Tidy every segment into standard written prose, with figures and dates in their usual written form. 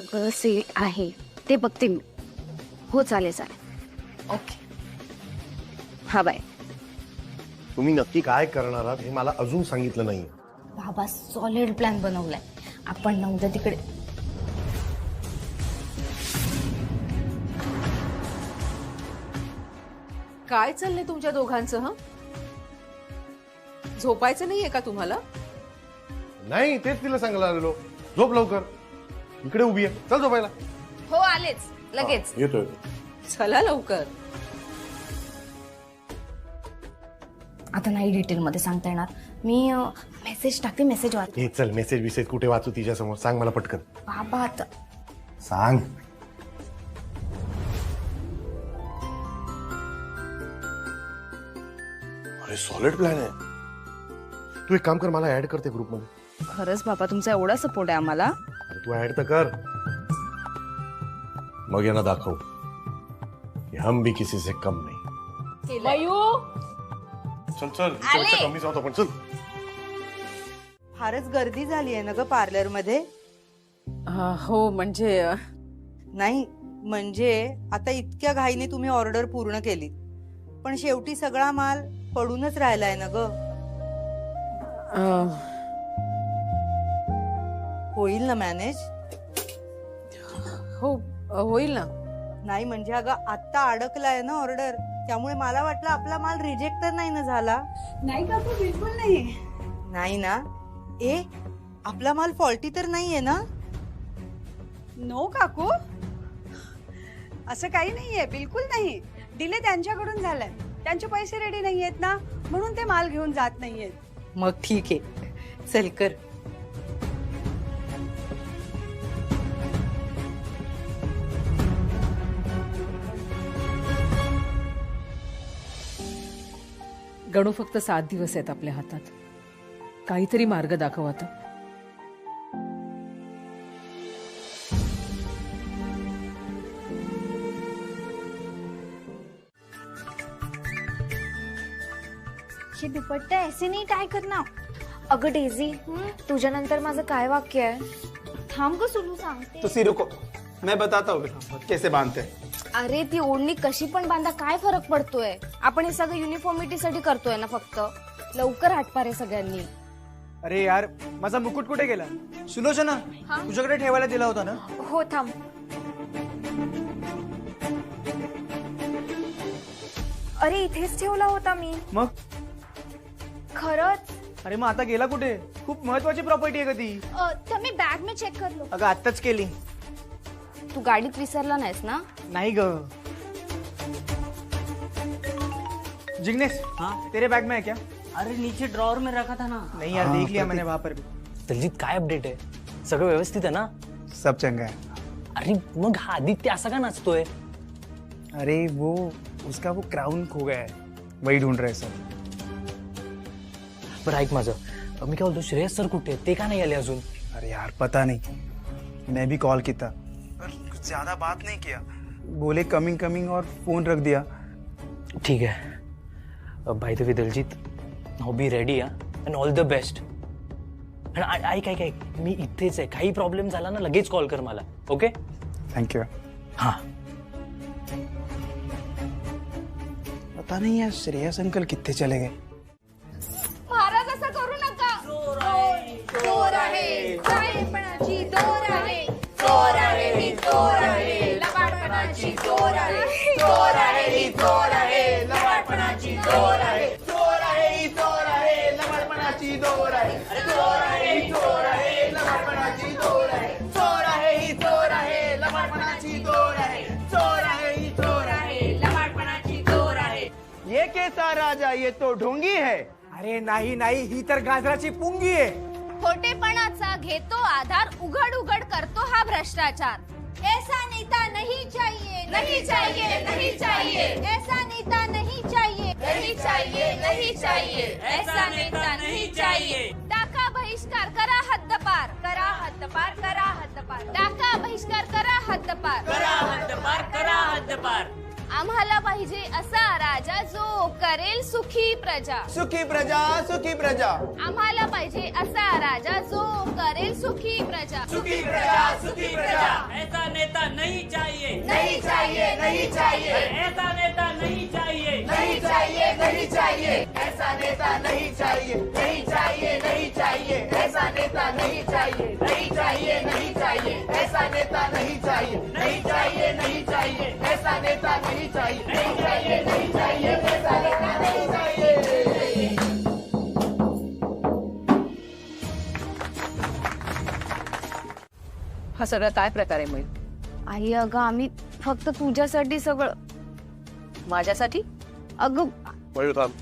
सगळं सेट आहे ते बघते मी. हो चालेल चालेल. ओके. हा बाय. तुम्ही नक्की काय करणार आहात हे मला अजून सांगितलं नाही. बाबा सॉलिड प्लॅन बनवलाय आपण ना उद्या तिकडे. काय चाललंय तुमच्या दोघांचं? हं, झोपायचं नाहीये का तुम्हाला? नाही तेच तिला सांगायला आलेलो. झोप लवकर. इकडे उभी आहे. चल झोपायला. हो आलेच लगेच. येतोय. चला लवकर. आता नाही डिटेल मध्ये सांगता येणार. मी मेसेज टाकते. मेसेज वाच. हे चल मेसेज विसेज कुठे वाचू तिच्या समोर. सांग मला पटकन. बाबा आता सांग. अरे सॉलिड प्लॅन आहे. तू एक काम कर मला ऍड करते ग्रुप मध्ये. खरंच बाबा तुमचा एवढा सपोर्ट आहे आम्हाला. अरे तू ऍड तर कर. मग यांना दाखव कि हम भी किसी से कम नहीं. मयू चल चल इकडे कमीच होतो पण चल. फारच गर्दी झाली आहे ना ग पार्लर मध्ये. हो म्हणजे नाही म्हणजे आता इतक्या घाईने तुम्ही ऑर्डर पूर्ण केली पण शेवटी सगळा माल पडूनच राहिलाय ना ग. होईल ना मॅनेज? हो होईल ना. नाही म्हणजे अगं आत्ता अडकलाय ना ऑर्डर त्यामुळे मला वाटलं आपला माल रिजेक्ट तर नाही ना झाला. नाही काकू बिलकुल नाही. नाही ना. ए आपला माल फॉल्टी तर नाहीये ना? नो काकू असं काही नाहीये बिलकुल नाही. डिले त्यांच्याकडून झालाय. त्यांचे पैसे रेडी नाहीयेत ना म्हणून ते माल घेऊन जात नाहीयेत. मग ठीक आहे चल कर. गणू फक्त 7 दिवस आहेत आपल्या हातात. काहीतरी मार्ग दाखव आता. हे दुपट्टा ऐसे नहीं टाय करना. अगं डेझी तुझ्यानंतर माझं काय वाक्य आहे? थांब ग सुलू सांगते. तुसी रुको मैं बताता हूँ कैसे बांधते हैं. अरे ती ओढणी कशी पण बांधा काय फरक पडतोय. आपण हे सगळं युनिफॉर्मिटीसाठी करतोय ना फक्त. लवकर हटपारे सगळ्यांनी. अरे यार माझा मुकुट कुठे गेला? सुलोचना तुझ्याकडे ठेवायला दिला होता ना. हो थांब. अरे इथेच ठेवला होता मी. मग खरंच? अरे मग आता गेला कुठे? खूप महत्वाची प्रॉपर्टी आहे का ती? तर मी बॅग में चेक कर लो. अगं आत्ताच केली. तू गाडीत विसरला नाहीस ना? नहीं ग. जिग्नेश तेरे बैग में है क्या? अरे नीचे ड्रॉअर में रखा था ना. नहीं यार देख लिया मैंने वहां पर भी. दलजीत काय अपडेट आहे? सगळं व्यवस्थित आहे ना? सब चंगा है. अरे मग हा आदित्य असा का नाचतोय? अरे वो उसका वो क्राउन खो गया है वही ढूंढ रहे सब. बरं ऐक माझं मी काय बोलतो श्रेयस सर कुठे ते का नाही आले अजून? अरे यार पता नहीं मैं भी कॉल किया पर कुछ ज्यादा बात नहीं किया. बोले कमिंग कमिंग और फोन रख दिया. ठीक आहे. By the way Daljeet now be ready and all the best. ऐक ऐक ऐक मी इथेच आहे. काही प्रॉब्लेम झाला ना लगेच कॉल कर मला. Okay thank you. हां. पता नहीं यार श्रेयस अंकल कितने चले गए. महाराज असं करू नका. चोर आहे जाळेपणाची दोर आहे. चोर आहे ही चोर आहे लबाडपणाची दोर आहे. चोर आहे ही चोर आहे लबाडपणाची दोर आहे. चोर आहे ही चोर आहे लबाडपणाची दोर आहे. चोर आहे ही चोर आहे लबाडपणाची दोर आहे. चोर आहे ही चोर आहे लबाडपणाची दोर आहे. चोर आहे ही चोर आहे लबाडपणाची दोर आहे. ये कैसा राजा ये तो ढोंगी है. अरे नाही नाही ही तर गाजराची पुंगी आहे. खोटेपणाचा घेतो आधार उघड उघड करतो हा भ्रष्टाचार. ऐसा नेता नहीं चाहिए नहीं चाहिए नहीं चाहिए. ऐसा नेता नहीं चाहिए नहीं चाहिए नहीं चाहिए. ऐसा नेता नहीं चाहिए. टाका बहिष्कार करा हद्दपार. करा हद्दपार करा हद्दपार. टाका बहिष्कार करा हद्दपार. करा हद्दपार करा हद्दपार. आम्हाला पाहिजे असा राजा जो करेल सुखी प्रजा. सुखी प्रजा सुखी प्रजा. आम्हाला पाहिजे असा राजा जो करेल सुखी प्रजा सुखी प्रजा सुखी प्रजा ऐसा नेता नहीं चाहिए नहीं चाहिए नहीं चाहिए ऐसा नेता नहीं चाहिए नहीं चाहिए नहीं चाहिए ऐसा नेता नहीं चाहिए नहीं चाहिए नहीं चाहिए ऐसा नेता नहीं चाहिए नहीं चाहिए नहीं चाहिए ऐसा नेता नहीं चाहिए नहीं चाहिए नहीं चाहिए ऐसा नेता नहीं चाहिए नहीं चाहिए नहीं चाहिए ऐसा नेता नहीं चाहिए. हा सगळा काय प्रकार आहे मयूर? आई अगं आम्ही फक्त तुझ्यासाठी सगळं. माझ्यासाठी? अगं मयूर थांब.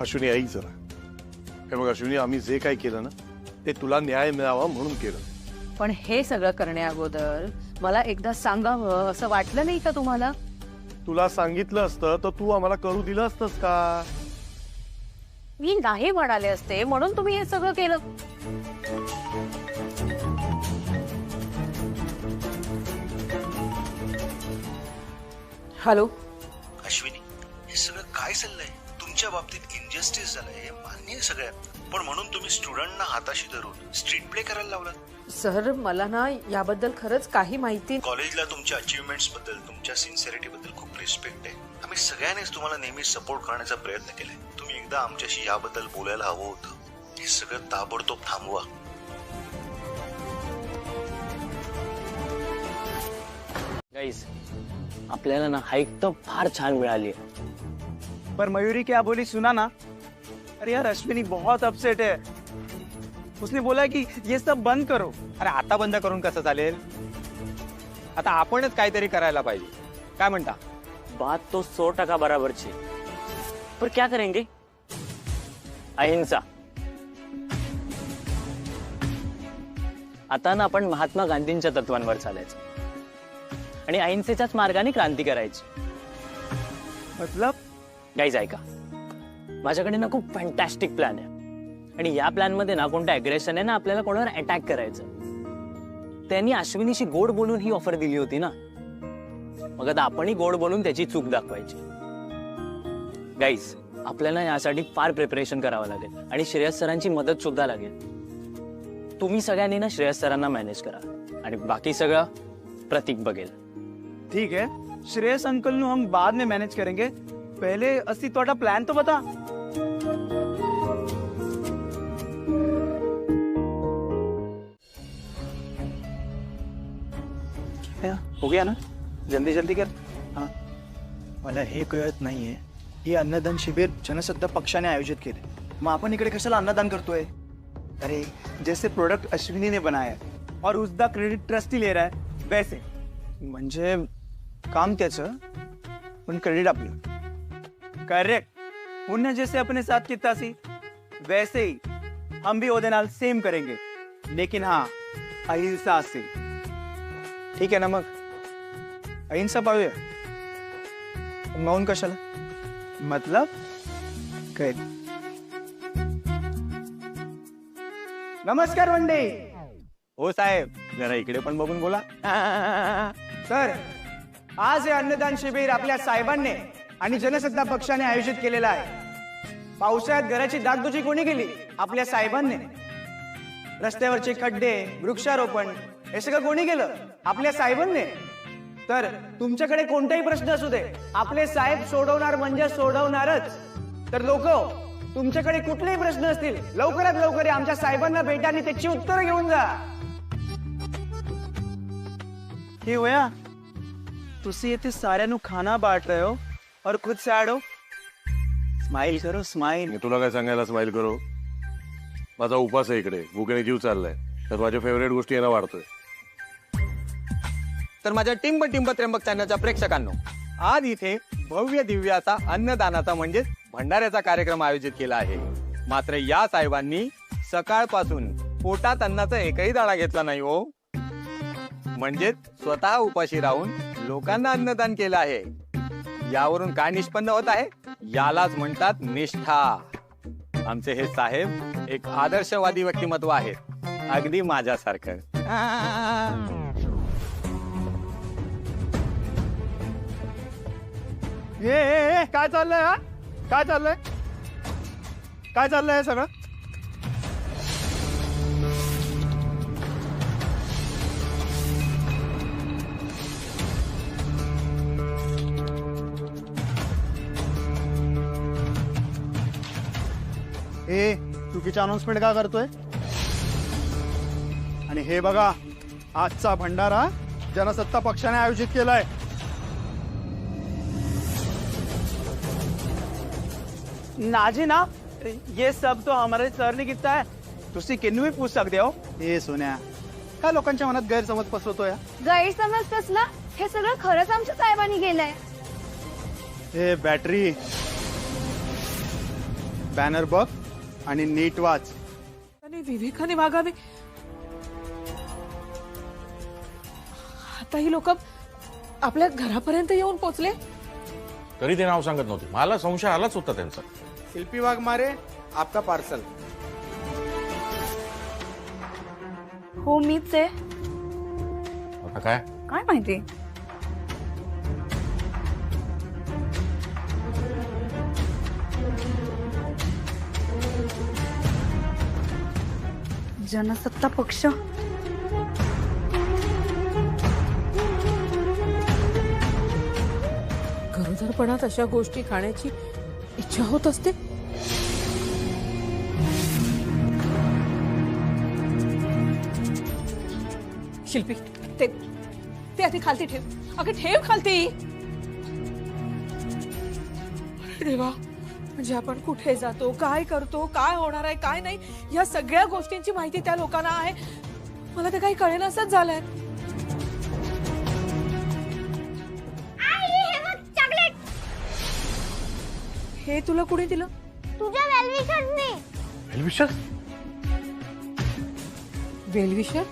अश्विनी ऐक जरा. हे बघ अश्विनी, आम्ही जे काही केलं ना ते तुला न्याय मिळावा म्हणून केलं. पण हे सगळं करण्या अगोदर मला एकदा सांगावं असं वाटलं नाही का तुम्हाला? तुला सांगितलं असतं तर तू आम्हाला करू दिलं असतंस का? मी नाही म्हणाले असते म्हणून तुम्ही हे सगळं केलं. हॅलो अश्विनी, हे सगळं काय चाललंय? तुमच्या बाबतीत इनजस्टिस झालंय हे मान्य आहे सगळ्यात, पण म्हणून तुम्ही स्टुडंटना हाताशी धरून स्ट्रीट प्ले करायला लावला. सर मला ना याबद्दल खरंच काही माहिती. कॉलेजला तुमच्या अचीवमेंट्स बद्दल, तुमच्या सिन्सिअरिटी बद्दल खूप रिस्पेक्ट आहे. आम्ही सगळ्यांनीच तुम्हाला नेहमी सपोर्ट करण्याचा प्रयत्न केलाय. तुम्ही एकदा आमच्याशी याबद्दल बोलायला हवं होतं. हे सगळं ताबडतोब थांबवा. गाईज, आपल्याला ना हाईक तर फार छान मिळाली. पर मयूरी क्या बोली सुना ना? अरे यार अश्विनी बहुत अपसेट है. उसने बोला कि ये सब बंद करो. अरे आता बंद करून कसं चालेल? आता आपणच काहीतरी करायला पाहिजे. काय म्हणता? बात तो 100% बराबर छे. पर क्या करेंगे? अहिंसा. आता ना आपण महात्मा गांधींच्या तत्वांवर चालायचं आणि अहिंसेच्याच मार्गाने क्रांती करायची. मतलब गाईज ऐका, माझ्याकडे ना खूप फॅन्टॅस्टिक प्लॅन आहे आणि या प्लॅन मध्ये ना कोणतं अग्रेशन आहे ना आपल्याला कोणावर अटॅक करायचं. त्यांनी अश्विनीशी गोड बोलून ही ऑफर दिली होती ना, मग आता आपणही गोड बोलून त्याची चूक दाखवायची. गाईज, आपल्याला यासाठी फार प्रिपरेशन करावं लागेल आणि श्रेयस सरांची मदत सुद्धा लागेल. तुम्ही सगळ्यांनी ना श्रेयस सरांना मॅनेज करा आणि बाकी सगळं प्रतीक बघेल. ठीक है, श्रेयस अंकल नु हम बाद में मैनेज करेंगे. पहले असली तोड़ा प्लान तो बता. हो गया ना? जल्दी जल्दी कर. हाँ. मला हे कळत नाहीये, हे अन्नदान शिबिर जनसत्ता पक्षाने आयोजित केले, मग आपण इकडे कशाला अन्नदान करतोय? अरे जैसे प्रोडक्ट अश्विनी ने बनाया है और उसका क्रेडिट ट्रस्टी ले रहा है वैसे. म्हणजे काम त्याचं पण क्रेडिट आपलं. करेक्ट. उन्हें जैसे अपने साथ किया सी वैसे ही हम भी ओदे नाल सेम करेंगे, लेकिन हाँ अहिंसा से. ठीक है ना? मग अहिंसा पाळूया. मौन कशाला? मतलब काय? नमस्कार मंडळी. हो साहेब, जरा इकडे पण बघून बोला. सर, आज हे अन्नदान शिबिर आपल्या साहेबांनी आणि जनसत्ता पक्षाने आयोजित केलेलं आहे. पावसाळ्यात घराची डागडुजी कोणी केली? आपल्या साहेबांनी. रस्त्यावरचे खड्डे, वृक्षारोपण हे सगळं कोणी केलं? आपल्या साहेबांनी. तर तुमच्याकडे कोणताही प्रश्न असू दे, आपले साहेब सोडवणार म्हणजे सोडवणारच. तर लोक, तुमच्याकडे कुठलेही प्रश्न असतील लवकरात लवकर आमच्या साहेबांना भेटा आणि त्याची उत्तरं घेऊन जा. हे होया, तुसी येथे साऱ्यांना खाना बांट रहे हो और खुद सैड हो. स्माइल करो, स्माइल. मी तुला काय सांगायला स्माइल करू? माझा उपास आहे इकडे, भुकेने जीव चाललाय, तर माझ्या फेवरेट गोष्टी यांना वाढतोय. तर माझ्या टिंब त्र्यंबक चॅनलच्या प्रेक्षकांनो, आज इथे भव्य दिव्य असा अन्नदानाचा म्हणजेच भंडाऱ्याचा कार्यक्रम आयोजित केला आहे. मात्र या साहेबांनी सकाळपासून पोटात अन्नाचा एकही दाणा घेतला नाही हो. म्हणजेच स्वतः उपाशी राहून लोकांना अन्नदान केलं आहे. यावरून काय निष्पन्न होत आहे? यालाच म्हणतात निष्ठा. आमचे हे साहेब एक आदर्शवादी व्यक्तिमत्व आहेत, अगदी माझ्यासारखं. काय चाललंय? हा काय चाललंय? काय चाललंय सगळं? ए चुकीची अनाउन्समेंट का करतोय? आणि हे बघा, आजचा भंडारा जनसत्ता पक्षाने आयोजित केलाय. नाजी ना, ये सब तो हमारे सर ने किया है. तुसी किन्नू भी पूछ सकते हो. ए सोन्या, काय लोकांच्या मनात गैरसमज पसरवतोय? गैरसमज कसला? हे सगळं खरंच आमच्या साहेबांनी केलंय. ए बॅटरी, बॅनर बघ आणि नीट वाच. आणि विवेकाने वागावे. आता ही लोक आपल्या घरापर्यंत येऊन पोचले. तरी ते नाव सांगत नव्हते. मला संशय आलाच होता त्यांचा. शिल्पी वाघमारे, आपका पार्सल. हो मीच आहे. आता काय? काय माहिती. जनसत्ता पक्ष. गरोदरपणात अशा गोष्टी खाण्याची इच्छा होत असते. शिल्पी, ते आधी खालती ठेव. अगं ठेव खालती. देवा, म्हणजे आपण कुठे जातो, काय करतो, काय होणार आहे, काय नाही, या सगळ्या गोष्टींची माहिती त्या लोकांना आहे. मला ते काही कळेनासच झालंय. हे तुला कुणी दिलं? तुझ्या वेलविशरने. वेलविशर? वेलविशर?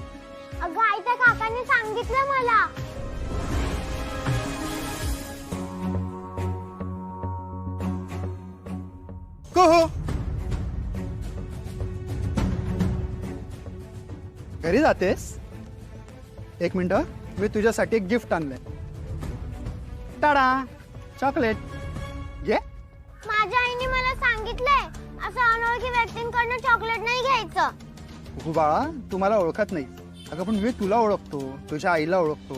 अगं आईच्या काकाने सांगितलं मला. हो, घरी जातेस? एक मिनिट, मी तुझ्यासाठी एक गिफ्ट आणलंय. टाडा, चॉकलेट घे. माझ्या आईने मला सांगितलंय असं अनोळखी व्यक्तींकडनं चॉकलेट नाही घ्यायचं. हो बाळा, तू मला ओळखत नाही. अगं पण मी तुला ओळखतो, तुझ्या आईला ओळखतो.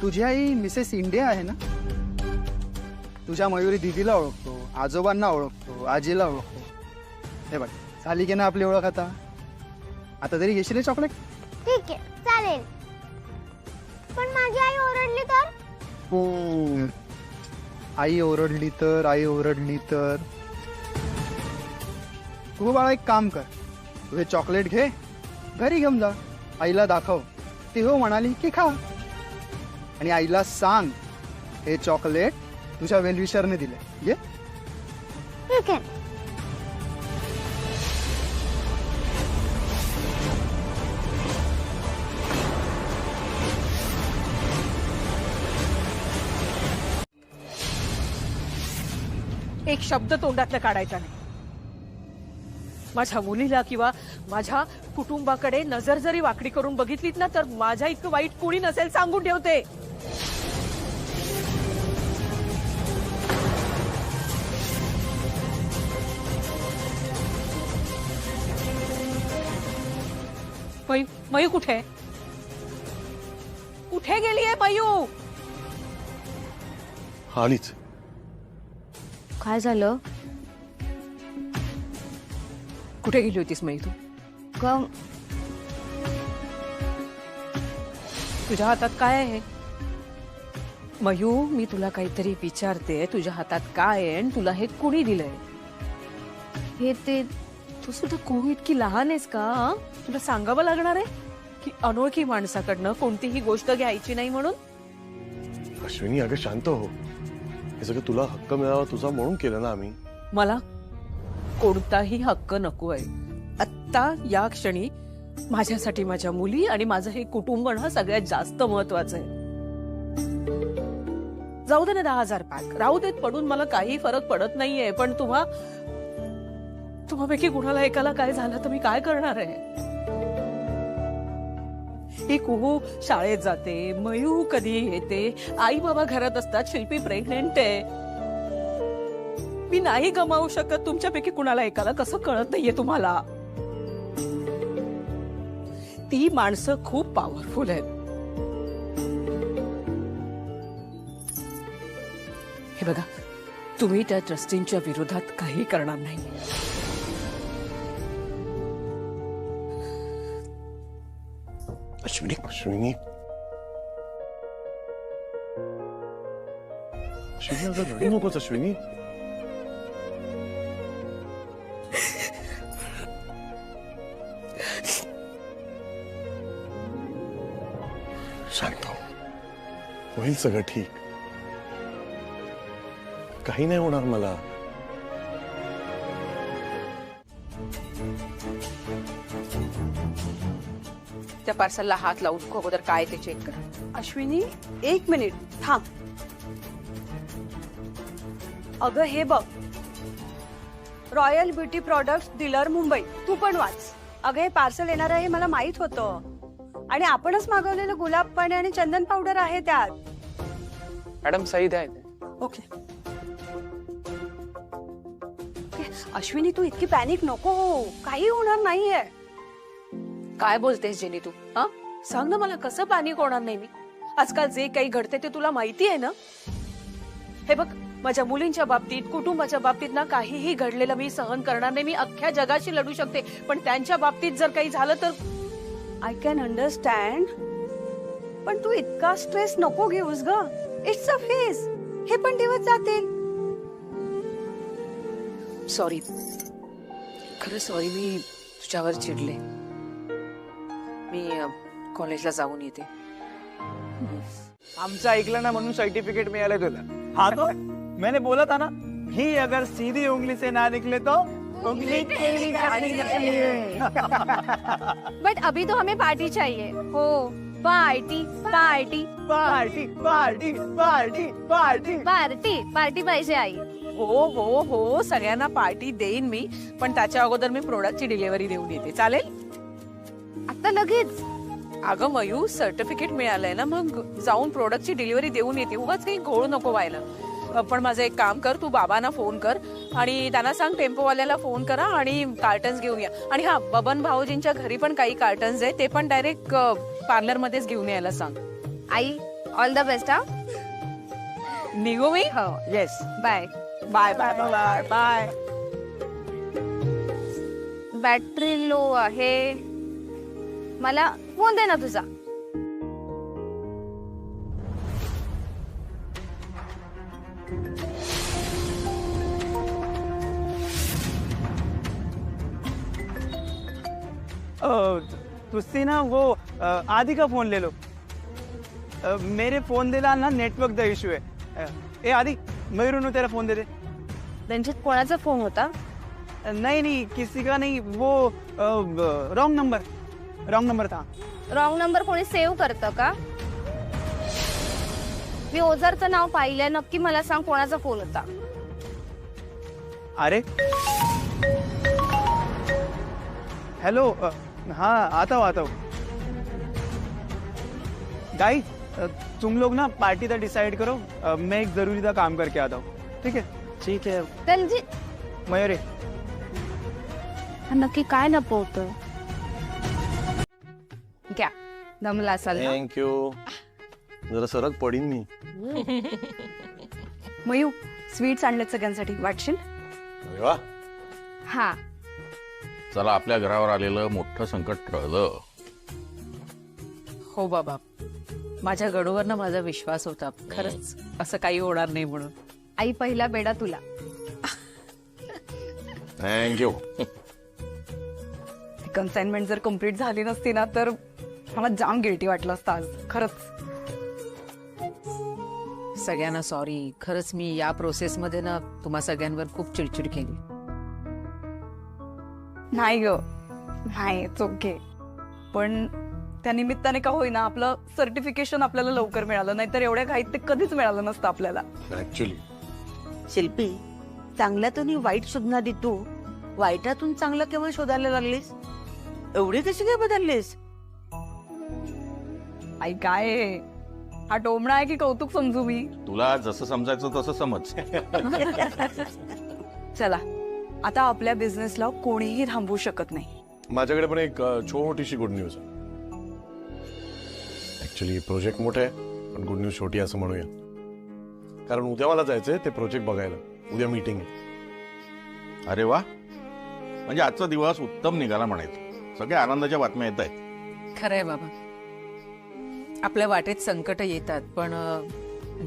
तुझी आई मिसेस इंडिया आहे ना? तुझ्या मयुरी दीदीला ओळखतो, आजोबांना ओळखतो, आजीला ओळखतो. हे बघ, झाली की ना आपली ओळख. आता तरी घेशील चॉकलेट? ठीक आहे, चालेल. पण माझी आई ओरडली तर? आई ओरडली तर, आई ओरडली तर. तू बाळा एक काम कर, तू हे चॉकलेट घे, घरी घेऊन जा, आईला दाखव. ती हो म्हणाली की खा. आणि आईला सांग हे चॉकलेट तुझ्या वेलविशरने दिले. घे. ठीक आहे. एक शब्द तोंडातलं काढायचा नाही. माझ्या मुलीला किंवा माझ्या कुटुंबाकडे नजर जरी वाकडी करून बघितलीत ना, तर माझ्या इतकं वाईट कोणी नसेल, सांगून ठेवते. मयू कुठे? कुठे गेलीये मयू? आलीच. काय झालं? कुठे गेली होतीस मयू तू? तुझ्या हातात काय आहे? मयू, मी तुला काहीतरी विचारते. तुझ्या हातात काय आहे आणि तुला हे कुणी दिलंय? हे ते तू सुद्धा कोण इतकी लहान आहेस का? तुला सांगावं लागणार आहे की अनोळखी माणसाकडनं कोणतीही गोष्ट घ्यायची नाही म्हणून? अश्विनी, अगं शांत हो. हे सगळं तुला हक्क मिळावा तुझा म्हणून केलं ना आम्ही. मला कोणताही हक्क नको आहे. आत्ता या क्षणी माझ्यासाठी माझ्या मुली आणि माझं हे कुटुंब ना सगळ्यात जास्त महत्वाचं आहे. जाऊ दे ना 10,000 पॅक, राहू देत पडून, मला काही फरक पडत नाहीये. पण तुम्हापैकी कुणाला एकाला काय झालं तर मी काय करणार आहे? ही कुहू शाळेत जाते, मयू कधी येते, आई बाबा घरात असतात, शिल्पी प्रेग्नेंट आहे. मी नाही गमावू शकत तुमच्यापैकी कुणाला एकाला. कसं कळत नाहीये तुम्हाला? ती माणसं खूप पॉवरफुल आहेत. हे बघा, तुम्ही त्या ट्रस्टींच्या विरोधात काही करणार नाही. अश्विनी अश्विनी अश्विनी अगं रडू नकोस अश्विनी. शांत हो. होईल सगळं ठीक. काही नाही होणार मला. त्या पार्सलला हात लावून अगोदर काय ते चेक कर. अश्विनी 1 मिनिट थांब. अगं हे बघ, royal beauty products dealer Mumbai. तू पण वाच. अगं हे पार्सल येणार आहे मला माहित होतं. आणि आपणच मागवलेलं गुलाब पाणी आणि चंदन पावडर आहे त्यात. मॅडम सही द्या. ओके. अश्विनी तू इतकी पॅनिक नको हो. काही होणार नाहीये. काय बोलतेस जेनी तू? हा, सांग ना मला, कसं पॅनिक होणार नाही मी? आजकाल जे काही घडते ते तुला माहिती आहे ना. हे बघ, माझ्या मुलींच्या बाबतीत, कुटुंबाच्या बाबतीत ना काहीही घडलेलं मी सहन करणार नाही. मी अख्ख्या जगाशी लढू शकते, पण त्यांच्या बाबतीत जर काही झालं तर. आय कॅन अंडरस्टँड, पण तू इतका स्ट्रेस नको घेऊस ग. It's a phase. हे पण दिवस जातील. सॉरी, खरं सॉरी. मी तुझ्यावर चिडले. मी कॉलेजला जाऊन येते. आमचं ऐकलं ना म्हणून सर्टिफिकेट मिळालं तुला. हाँ तो मैंने बोला था ना, ही अगर सीधी उंगली से ना निकले तो उंगली टेढ़ी करनी चाहिए. बट अभी तो हमें पार्टी चाहिए. हो, party party party party party party party party पाहिजे आई. हो हो हो, सगळ्यांना पार्टी देईन मी, पण त्याच्या अगोदर मी प्रोडक्टची डिलिव्हरी देऊन येते. चालेल? आता लगेच? अगं मयू, सर्टिफिकेट मिळालंय ना, मग जाऊन प्रोडक्टची डिलिव्हरी देऊन येते. उगाच काही घोळ नको व्हायला. पण माझं एक काम कर, तू बाबांना फोन कर आणि त्यांना सांग टेम्पोवाल्याला फोन करा आणि कार्टन्स घेऊन या. आणि हा, बबन भाऊजींच्या घरी पण काही कार्टन्स आहे, ते पण डायरेक्ट पार्लर मध्येच घेऊन यायला सांग. आई, ऑल द बेस्ट. हा, निघू मी? हो. Yes. Bye bye bye bye bye. Battery low आहे. मला फोन दे ना तुझा. तुझसे ना वो आदि का फोन ले लो. मेरे फोन दिला ना नेटवर्क दा इश्यू है. ए आदि, मयूर तेरा फोन दे दे. त्यांच्यात कोणाचा फोन होता? नहीं नहीं, किसी का नहीं. वो रॉन्ग नंबर था. रॉंग नंबर कोणी सेव्ह करतं का? मी ओझरचं नाव पाहिलंय. नक्की मला सांग कोणाचा फोन होता? अरे हेलो. हाँ आता हूँ. गाइस, तुम लोग ना पार्टी का डिसाइड करो. मैं एक जरूरी सा काम करके आता हूँ. ठीक है? ठीक है. त्यांची मयूरी, नक्की काय लपवतोय? घ्या, दमला असाल ना? थँक्यू. जरा सरक पडीन मी. मयू, स्वीट्स आणलेत सगळ्यांसाठी, वाटशील? अरे वा. हा. चला, आपल्या घरावर आलेलं मोठं संकट टळलं. हो बाबा, माझ्या गडूवर ना माझा विश्वास होता. खरंच असं काही होणार नाही म्हणून. आई, पहिला बेडा तुला. थँक्यू. कन्साइनमेंट जर कम्प्लीट झाली नसती ना तर मला जाम गिल्टी वाटलं असतं आज. खरंच. सगळ्यांना सॉरी. खरंच मी या प्रोसेस मध्ये ना तुम्हा सगळ्यांवर खूप चिडचिड केली. नाही ग, नाही, ओके. पण त्या निमित्ताने का होईना आपलं सर्टिफिकेशन आपल्याला लवकर मिळालं. नाहीतर एवढ्या घाईत ते कधीच मिळालं नसतं आपल्याला. ऍक्च्युली शिल्पी, चांगल्यातून वाईट शोधणार तू वाईटातून चांगलं केव्हा शोधायला लागलीस? एवढी कशी काय बदललीस? आई काय आहे? हा टोमणा आहे की कौतुक समजू मी? तुला जसं समजायचं तसं समज. चला, आता आपल्या बिझनेसला कोणीही थांबवू शकत नाही. माझ्याकडे पण एक छोटीशी गुड न्यूज आहे. ऍक्च्युली प्रोजेक्ट मोठे आहे, पण गुड न्यूज छोटी असं म्हणूया. कारण उद्या मला जायचंय ते प्रोजेक्ट बघायला. उद्या मीटिंग आहे. अरे वा, म्हणजे आजचा दिवस उत्तम निघाला म्हणायचं. सगळ्या आनंदाच्या बातम्या येत आहेत. खरंय बाबा, आपल्या वाटेत संकट येतात पण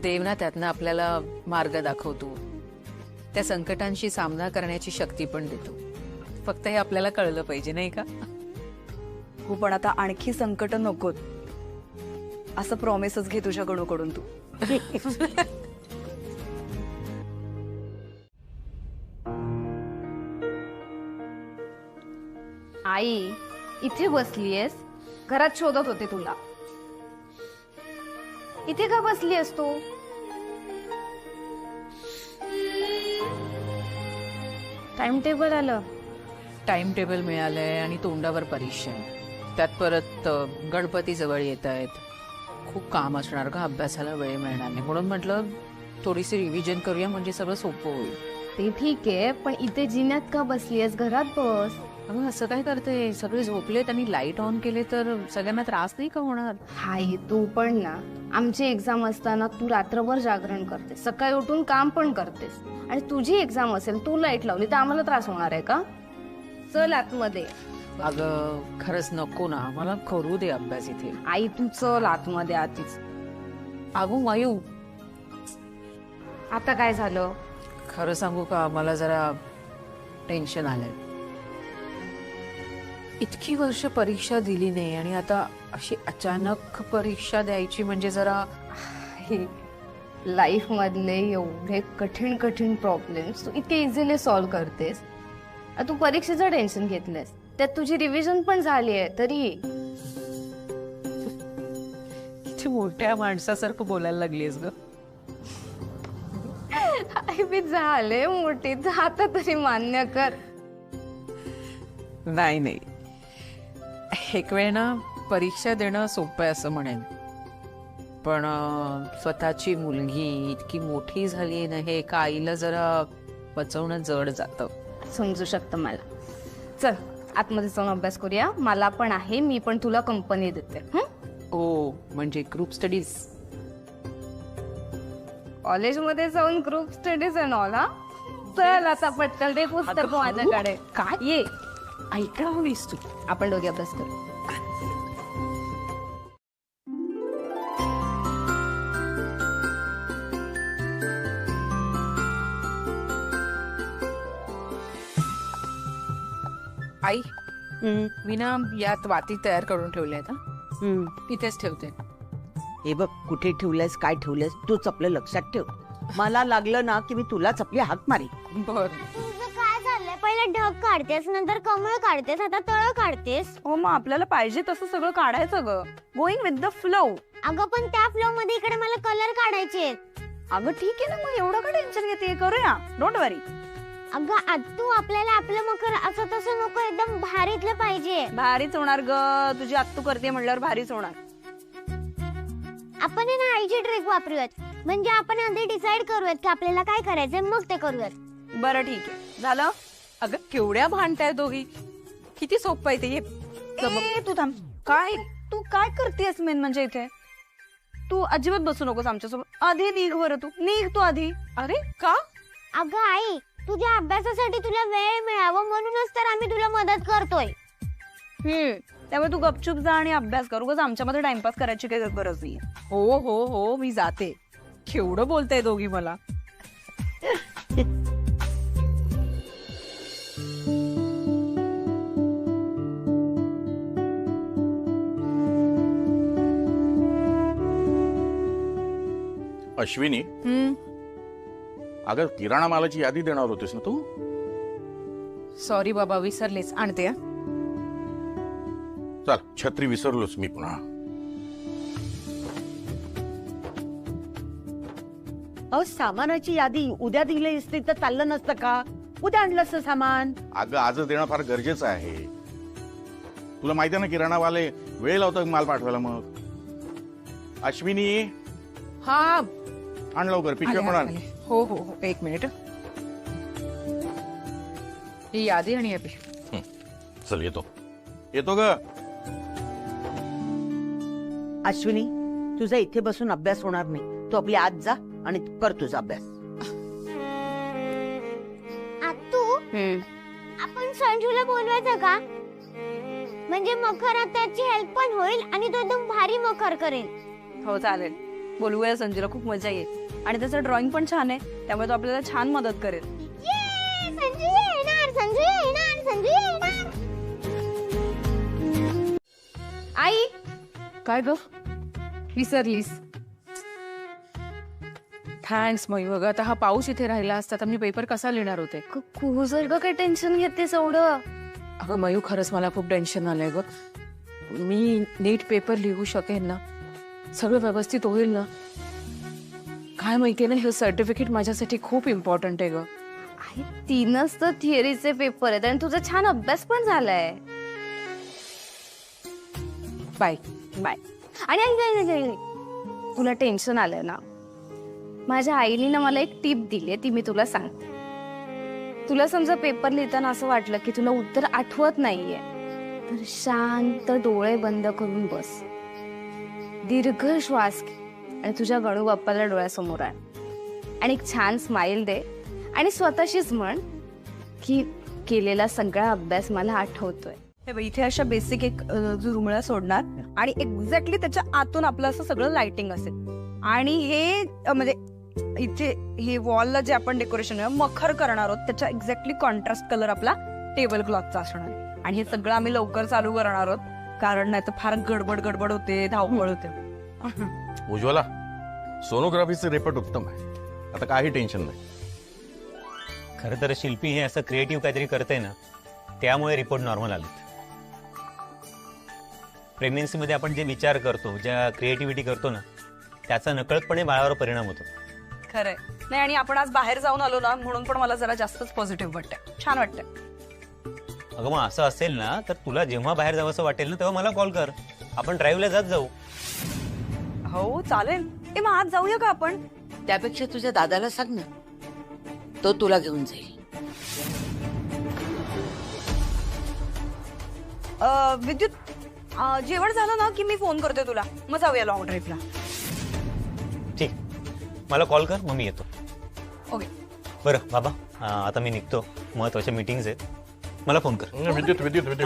देव ना त्यातनं आपल्याला मार्ग दाखवतो. त्या संकटांशी सामना करण्याची शक्ती पण देतो. फक्त हे आपल्याला कळलं पाहिजे नाही का? हो पण आता आणखी संकट नकोत असं प्रॉमिसच घे तुझ्या कडून तू. आई इथे बसलीयस, घरात शोधत होते तुला. इथे का बसलीयस तू? टाइम टेबल आलं. टाइम टेबल मिळालंय आणि तोंडावर परीक्षा आहे. त्यात परत गणपती जवळ येत आहेत. खूप काम असणार का, अभ्यासाला वेळ मिळणार नाही. म्हणून म्हटलं थोडीशी रिव्हिजन करूया म्हणजे सगळं सोपं होईल. ते ठीक आहे पण इथे जिन्यात का बसलीयस? घरात बस. अगं असं काय करते, सगळे झोपलेत आणि लाईट ऑन केले तर सगळ्यांना त्रास नाही का होणार? हाय तू पण ना, आमची एक्झाम असताना तू रात्रभर जागरण करतेस, सकाळी उठून काम पण करतेस आणि तुझी एक्झाम असेल तू लाईट लावली तर आम्हाला त्रास होणार आहे का? चल आतमध्ये. अगं खरंच नको ना, मला करू दे अभ्यास इथे. आई तू चल आतमध्ये आधीच. अगो वायू, आता काय झालं? खरं सांगू का, मला जरा टेन्शन आलंय. इतकी वर्ष परीक्षा दिली नाही आणि आता अशी अचानक परीक्षा द्यायची म्हणजे जरा लाईफ मधले एवढे कठीण कठीण प्रॉब्लेम्स तू इतके इझिली सॉल्व्ह करतेस. तू परीक्षेचं टेन्शन घेतलंस, त्यात तुझी रिव्हिजन पण झाली आहे तरी. किती मोठ्या माणसासारखं बोलायला लागलीस ग. मी झाले मोठी, आता तरी मान्य कर. नाही नाही, एक वेळ ना परीक्षा देणं सोपं आहे असं म्हणेन, पण स्वतःची मुलगी इतकी मोठी झाली ना, हे एका आईला जरा पचवणं जड जातं. समजू शकतं मला. चल आतमध्ये जाऊन अभ्यास करूया. मला पण आहे, मी पण तुला कंपनी देते. ओ म्हणजे ग्रुप स्टडीज? कॉलेजमध्ये जाऊन ग्रुप स्टडीज आहे ना. चल आता पटकन दे पुस्तक माझ्याकडे. काय ये ऐकणार हवीस तू? आपण दोघे अभ्यास करू. आई मी ना यात वाती तयार करून ठेवल्या आहेत. इथेच ठेवते. हे बघ, कुठे ठेवलंयस काय ठेवलंयस तूच आपलं लक्षात ठेव. मला लागलं ना की मी तुलाच आपली हाक मारी. बर. तुझं काय झालंय? पहिले ढग काढतेस, नंतर कमळ काढतेस, आता तळ काढतेस. हो मग आपल्याला पाहिजे तसं सगळं काढायचं ग. Going with the flow. अगं पण त्या फ्लो मध्ये इकडे मला कलर काढायचे. अगं ठीक आहे ना, मग एवढं का टेन्शन घेते? करूया, डोंट वरी. अगं आत्तू, आपल्याला आपलं मकर असं तसं नको, एकदम भारीतलं पाहिजे. भारीच होणार ग. तुझी आत्तू करते म्हणल्यावर भारीच होणार. आपण ना आईची ट्रिक वापरूयात, म्हणजे आपण आधी डिसाइड करूयात की आपल्याला काय करायचंय, मग ते करूयात. बरं ठीक आहे, झालं. अगं केवढ्या भांडताय दोघी, किती सोपं आहे ते. तू थांब. काय तू काय करतेस मेन म्हणजे इथे? तू अजिबात बसू नकोस आमच्यासोबत. आधी निघ बरं, तू निघ तू आधी. अरे का? अगं आई, तुझ्या अभ्यासासाठी तुला वेळ मिळावं म्हणूनच तर आम्ही तुला मदत करतोय. त्यामुळे तू गपचूप जा आणि अभ्यास कर. उगाच आमच्यामध्ये टाइमपास करायची काही गरज नाही. हो हो हो, मी जाते. केवढं बोलताय दोघी मला. अश्विनी, अगं किराणा मालाची यादी देणार होतीस ना तू? सॉरी बाबा, विसरलेच. आणते. चल, छत्री विसरलोच मी पुन्हा. सामानाची यादी उद्या दिली असती तर चाललं नसतं का? उद्या आणलं असतं सामान. अगं आजच देणं फार गरजेचं आहे. तुला माहिती आहे ना, किराणावाले वेळ लावतात माल पाठवायला. मग अश्विनी, हा आण लवकर, पिशव्या पण आण. हो हो हो, एक मिनिट. ही यादी आणि या पिशवी. चल येतो येतो ग. अश्विनी, तुझा इथे बसून अभ्यास होणार नाही. तू आपली आत जा आणि कर तुझा अभ्यास. आत्तू, आपण संजूला बोलवायचं का? म्हणजे मखरात त्याची हेल्प पण होईल आणि तो एकदम भारी मखर करेल. हो चालेल, बोलूया संजूला, खूप मजा येईल आणि त्याचं ड्रॉइंग पण छान आहे, त्यामुळे तो आपल्याला छान मदत करेल. संजू येणार, संजू येणार, संजू येणार. आई काय ग विसरलीस? Thanks mu. अगं आता हा पाऊस इथे राहिला असता तर मी पेपर कसा लिहिणार होते. जर ग काही टेन्शन घेतेस एवढं? अगं मयू, खरंच मला खूप टेन्शन आलंय ग. मी नीट पेपर लिहू शकेन ना? सगळं व्यवस्थित होईल ना? काय माहितीये ना, हे सर्टिफिकेट माझ्यासाठी खूप इम्पॉर्टंट आहे ग. 3च तर थिअरीचे पेपर आहेत आणि तुझा छान अभ्यास पण झालाय. Bye bye. आणि आई, तुला टेन्शन आलंय ना, माझ्या आईने ना मला एक टीप दिली, ती मी तुला सांगते. तुला समजा पेपर लिहिताना असं वाटलं की तुला उत्तर आठवत नाहीये, तर शांत डोळे बंद करून बस, दीर्घ श्वास घे आणि तुझ्या गणू बाप्पाला डोळ्यासमोर आण आणि एक छान स्माइल दे आणि स्वतःशीच म्हण की केलेला सगळा अभ्यास मला आठवतोय. हे बघ, इथे अशा बेसिक एक जुरमुळ्या सोडणार आणि एक्झॅक्टली त्याच्या आतून आपलं असं सगळं लाइटिंग असेल आणि हे म्हणजे इथे हे वॉलला जे आपण डेकोरेशन मखर करणार आहोत त्याच्या एक्झॅक्टली कॉन्ट्रास्ट कलर आपला टेबल क्लॉथचा असणार आहे. आणि हे सगळं आम्ही लवकर चालू करणार आहोत, कारण नाही तर फार गडबड होते, धावपळ होते. उज्ज्वला, सोनोग्राफीचं रिपोर्ट उत्तम आहे, आता काही टेन्शन नाही. खरं तर शिल्पी हे असं क्रिएटिव्ह काहीतरी करते ना, त्यामुळे रिपोर्ट नॉर्मल आले. प्रेग्नन्सीमध्ये आपण जे विचार करतो, ज्या क्रिएटिव्हिटी करतो ना, त्याचा नकळतपणे बाळावर परिणाम होतो. खरंय. नाही, आणि आपण आज बाहेर जाऊन आलो ना, म्हणून पण मला जरा जास्तच पॉझिटिव्ह वाटतंय, छान वाटतंय. अगं मग असं असेल ना, तर तुला जेव्हा बाहेर जावंसं वाटेल ना, तेव्हा मला कॉल कर, आपण ड्राईव्हला जात जाऊ. हो चालेल. मग आज जाऊया का आपण? त्यापेक्षा तुझ्या दादाला सांग ना, तो तुला घेऊन जाईल. विद्युत, जेवण झालं ना की मी फोन करते तुला, मग जाऊया लॉंग ड्राईव्हला. ठीक, मला कॉल कर, मग मी येतो. ओके. बरं बाबा, आता मी निघतो, महत्वाच्या मीटिंग्स आहेत, मला फोन कर. विद्युत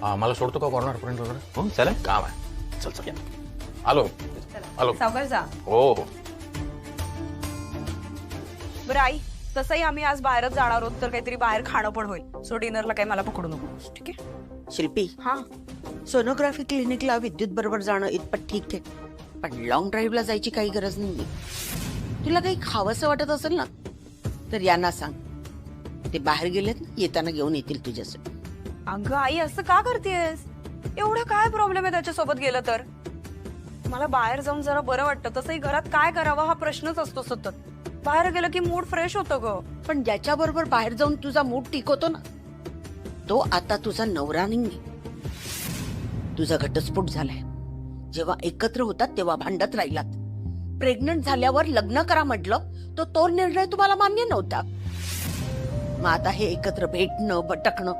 मला सोडतो का कॉर्नर पर्यंत वगैरे? हो चालेल, काम आहे. चल आलो. सावकाश जा. हो. बरं आई, तसंही आम्ही आज बाहेरच जाणार आहोत, तर काहीतरी बाहेर खाणं पण होईल, सो डिनरला काही मला पकडू नको. ठीक आहे शिल्पी? हा, सोनोग्राफी क्लिनिकला विद्युत बरोबर जाणं इतपत ठीक आहे, पण लॉंग ड्राईव्हला जायची काही गरज नाही. तुला काही खावंसं वाटत असेल ना, तर यांना सांग, ते बाहेर गेलेत ना, येताना घेऊन येतील तुझ्यासाठी. अगं आई, असं का करतेस? एवढं काय प्रॉब्लेम आहे त्याच्यासोबत गेलं तर? मला बाहेर जाऊन जरा बरं वाटतं, तसंही घरात काय करावं हा प्रश्नच असतो सतत. बाहेर गेलं की मूड फ्रेश होतो ग. पण ज्याच्या बरोबर बाहेर जाऊन तुझा मूड टिकवतो ना, तो आता तुझा नवरा नाही, तुझा घटस्फोट झालाय. जेव्हा एकत्र होतात तेव्हा भांडत राहिलात. प्रेग्नंट झाल्यावर लग्न करा म्हटलं, तो निर्णय तुम्हाला मान्य नव्हता. मग आता हे एकत्र भेटणं भटकणं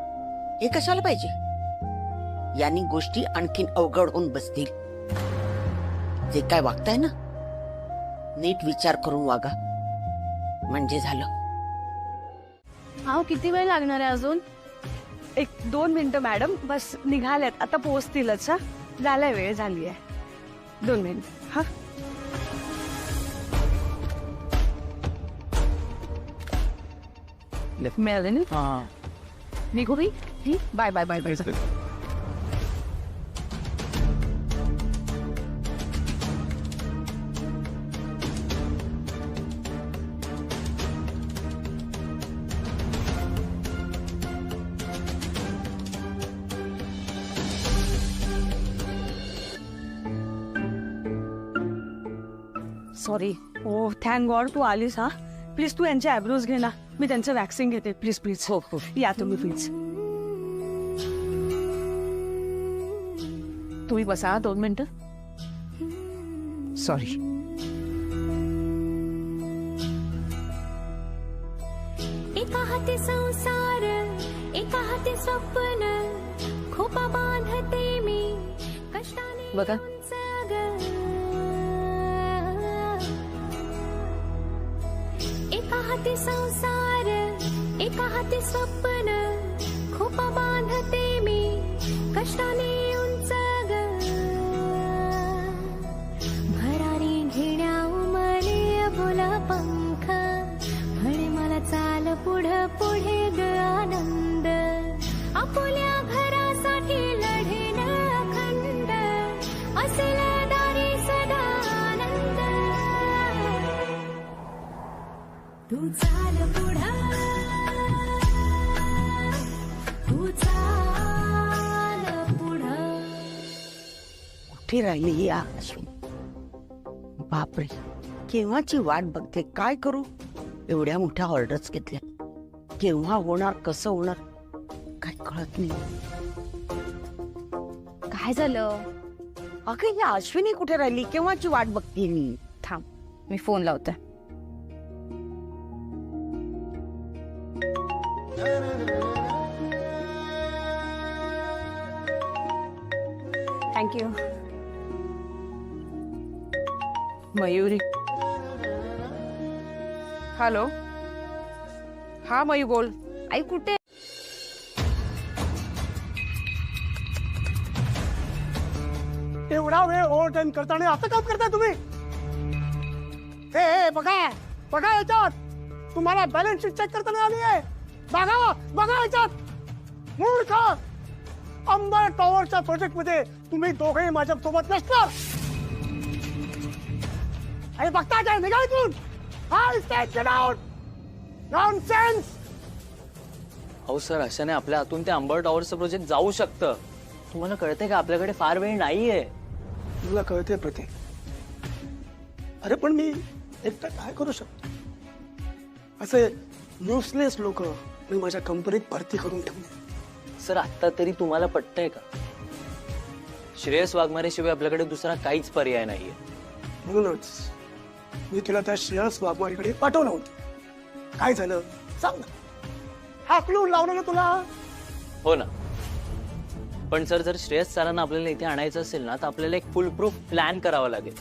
हे कशाला पाहिजे? यांनी गोष्टी आणखीन अवघड होऊन बसतील. जे काय वागताय ना, नीट विचार करून वागा, म्हणजे झालं. हा, किती वेळ लागणार आहे अजून? 1-2 मिनिटं मॅडम, बस निघाल्यात, आता पोहोचतीलच. हा, झालाय, वेळ झाली आहे. 2 मिनिट. हा, मिळाले ना? निघू मी. Bye bye bye bye. Sorry. Oh thank god तू आलीस. हा, प्लीज तू यांचे आयब्रोज घे ना, मी त्यांचं वॅक्सिंग घेते. Please please. हो हो, या तुम्ही प्लीज. तुम्ही बसा 2 मिनिटं. सॉरी. एका हाती संसार, एका हाती स्वप्न, खोपा बांधते मी कष्टाने. बघा, एका हाती संसार, एका हाती स्वप्न, खोपा बांधते मी कष्टाने उंच ग. पुढं. कुठे राहिली ही अश्विनी? बापरे, केव्हाची वाट बघते. काय करू? एवढ्या मोठ्या ऑर्डर्स घेतल्या, केव्हा होणार, कसं होणार, काय कळत नाही. काय झालं? अगं ही अश्विनी कुठे राहिली? केव्हाची वाट बघते मी. थांब, मी फोन लावते. थँक्यू. मयुरी. हॅलो. हा मयू बोल. आई कुठे? एवढा वेळ ओव्हर टाइम करताना असं काम करताय तुम्ही? हे बघा बघा, याच्यात तुम्हाला बॅलन्स शीट चेक करताना आली आहे. बघा बघा याच्यात. मूर्ख. अंबर टॉवरच्या प्रोजेक्ट मध्ये तुम्ही दोघेही माझ्या सोबत नसणार. अरे बघता काय, निघा इथून. हाय स्टेट गेट आउट. नॉनसेन्स. अहो सर, अशाने आपल्या हातून ते अंबर टॉवरचं प्रोजेक्ट जाऊ शकतं. तुम्हाला कळतंय का आपल्याकडे फार वेळ नाहीये. तुला कळते प्रतीक. अरे पण मी एकटा काय करू शकतो? असे युजलेस लोक मी माझ्या कंपनीत भरती करून ठेवले. सर, आता तरी तुम्हाला पटतंय का? श्रेयस वाघमारेशिवाय आपल्याकडे दुसरा काहीच पर्याय नाहीये. म्हणूनच मी तुला त्या श्रेयस वाघमारेकडे पाठवलं होतं. काय झालं सांग ना. हाकलून लावलं ना तुला. हो ना, पण सर जर श्रेयस सरांना आपल्याला इथे आणायचं असेल ना, तर आपल्याला एक फुल प्रूफ प्लॅन करावा लागेल.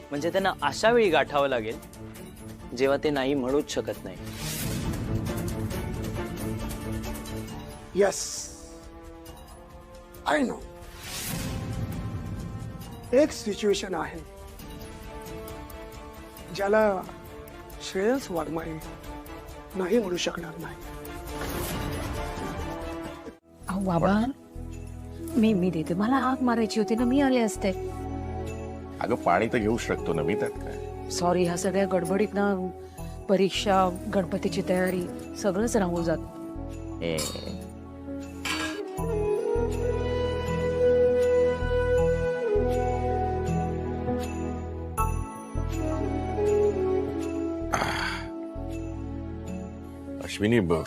म्हणजे त्यांना अशा वेळी गाठावं लागेल जेव्हा ते नाही म्हणूच शकत नाही. Yes, I know. एक सिच्युएशन आहे ज्याला श्रेयस वाघमारे नाही म्हणू शकणार नाही. अहो बाबा, मी देते. मला हाक मारायची होती ना, मी आले असते. अगं पाणी तर घेऊ शकतो ना मी, त्यात काय. सॉरी, ह्या सगळ्या गडबडीत ना परीक्षा, गणपतीची तयारी सगळंच राहून जात. अश्विनी बघ,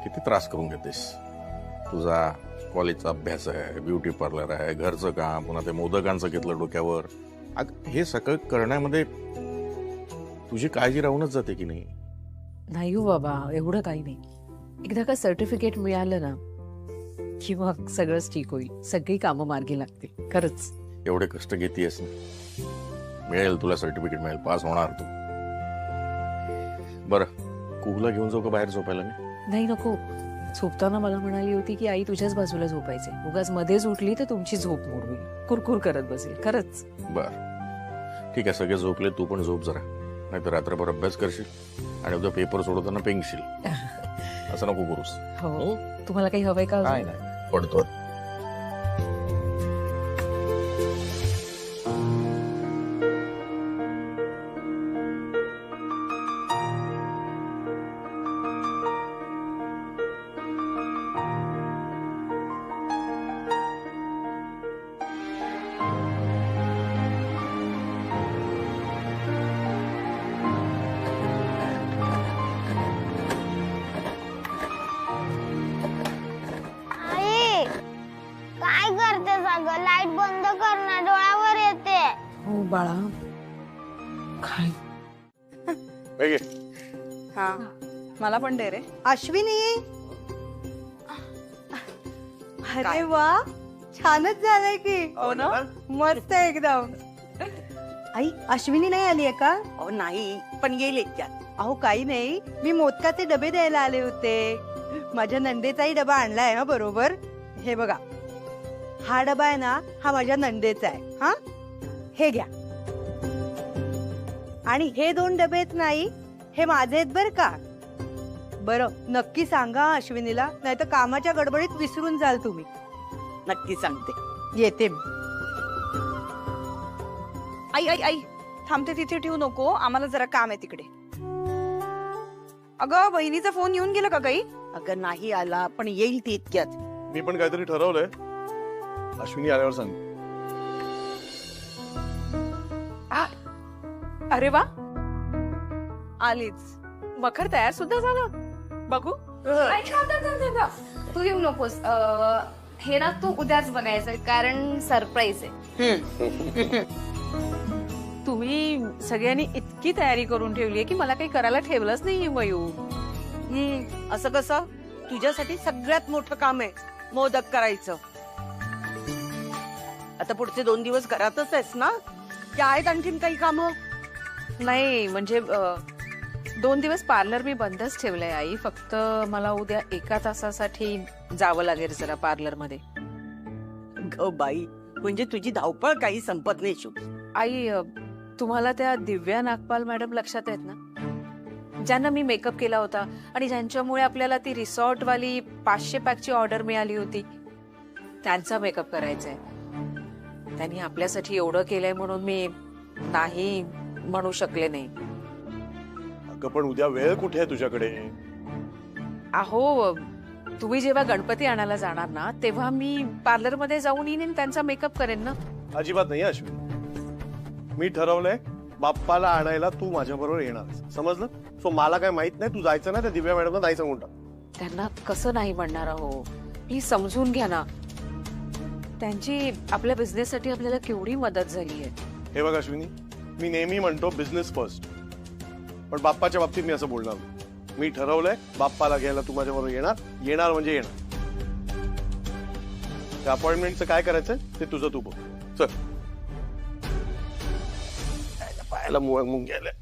किती त्रास करून घेतेस. तुझा कॉलेजचा अभ्यास आहे, ब्युटी पार्लर आहे, घरचं काम, पुन्हा ते मोदकांचं घेतलं डोक्यावर. हे सगळं करण्यामध्ये तुझी काळजी राहूनच जाते की नाही? नाही हो बाबा, एवढं काही नाही. एकदा का सर्टिफिकेट मिळालं ना की मग सगळंच ठीक होईल. सगळी कामं मार्गी लागतील. खरंच. एवढे कष्ट घेतेस ना, मिळेल तुला सर्टिफिकेट, मिळेल, पास होणार तू. बरं, कुहूला घेऊन जाऊ का बाहेर झोपायला मी? नाही, नको. झोपताना मला म्हणाली होती की आई तुझ्याच बाजूला झोपायचे. उगाच मध्येच उठली तर तुमची झोप मोड होईल, कुरकुर करत बसेल. खरंच. बर ठीक आहे, सगळे झोपले, तू पण झोप जरा, नाहीतर रात्रभर अभ्यास करशील आणि उद्या पेपर सोडवताना पेंगशील. असं नको करूस. हो. तुम्हाला काही हवंय का? काय नाही, पडतो. आई, काय करते सगळं? लाईट बंद कर ना, डोळ्यावर येते. हो बाळा. काय? हा, मला पण दे रे. अश्विनी. अरे वा, छानच झालंय की. हो ना, मस्त एकदम. आई, अश्विनी नाही आली आहे का? अहो नाही, पण येईल एकट्यात. अहो काही नाही, मी मोदकाचे डबे द्यायला आले होते. माझ्या नंदेचाही डबा आणलाय हा बरोबर. हे बघा, हा डबा आहे ना, हा माझ्या नंदेचा आहे. हा, हे घ्या. आणि हे 2 डबेच नाही, हे माझे आहेत बर का. बरं, नक्की सांगा अश्विनीला, नाही तर कामाच्या गडबडीत विसरून जाल तुम्ही. नक्की सांगते. येते मी. आई आई आई, थांबते तिथे ठेवू नको, आम्हाला जरा काम आहे तिकडे. अगं बहिणीचा फोन येऊन गेला का काही? अगं नाही आला, पण येईल ती इतक्यात. मी पण काहीतरी ठरवलंय, अश्विनी आल्यावर सांग. अरे वा, आलीच. मखर तयार सुद्धा झालं. बघू. तू येऊ नकोस. हे ना तू उद्याच बघायचं कारण सरप्राईज आहे. तुम्ही सगळ्यांनी इतकी तयारी करून ठेवली की मला काही करायला ठेवलंच नाही मयू. असं कसं? तुझ्यासाठी सगळ्यात मोठं काम आहे मोदक करायचं. आता पुढचे 2 दिवस घरातच आहेस ना? त्या आहेत आणखीन काही कामं? नाही म्हणजे 2 दिवस पार्लर मी बंदच ठेवलंय आई. फक्त मला उद्या 1 तासासाठी जावं लागेल जरा पार्लर मध्ये. ग बाई, म्हणजे तुझी धावपळ काही संपत नाही शिव. आई तुम्हाला त्या दिव्या नागपाल मॅडम लक्षात आहेत ना, ज्यांना मी मेकअप केला होता आणि ज्यांच्यामुळे आपल्याला ती रिसॉर्ट वाली 500 पॅकची ऑर्डर मिळाली होती, त्यांचा मेकअप करायचा आहे. त्यांनी आपल्यासाठी एवढं केलंय म्हणून मी नाही म्हणू शकले नाही. अगं पण उद्या वेळ कुठे आहे तुझ्याकडे? अहो तुम्ही जेव्हा गणपती आणायला जाणार ना तेव्हा मी पार्लर मध्ये जाऊन येईन आणि त्यांचा मेकअप करेन ना. अजिबात नाही अश्विनी. मी ठरवलंय बाप्पाला आणायला तू माझ्या बरोबर येणार, समजलं? सो मला काय माहित नाही, तू जायचं ना त्या दिव्या मॅडमला नाही सांगून टाक. त्यांना कसं नाही म्हणणार अहो, प्लीज समजून घ्या ना. त्यांची आपल्या बिझनेस साठी आपल्याला केवढी मदत झाली आहे. हे बघ अश्विनी, मी नेहमी म्हणतो बिझनेस फर्स्ट, पण बाप्पाच्या बाबतीत मी असं बोलणार नाही. मी ठरवलंय बाप्पाला घ्यायला तू माझ्या बरोबर येणार म्हणजे येणार. त्या अपॉइंटमेंटचं काय करायचंय ते तुझं तू बघ. चल पायाला मुंग गेलाय.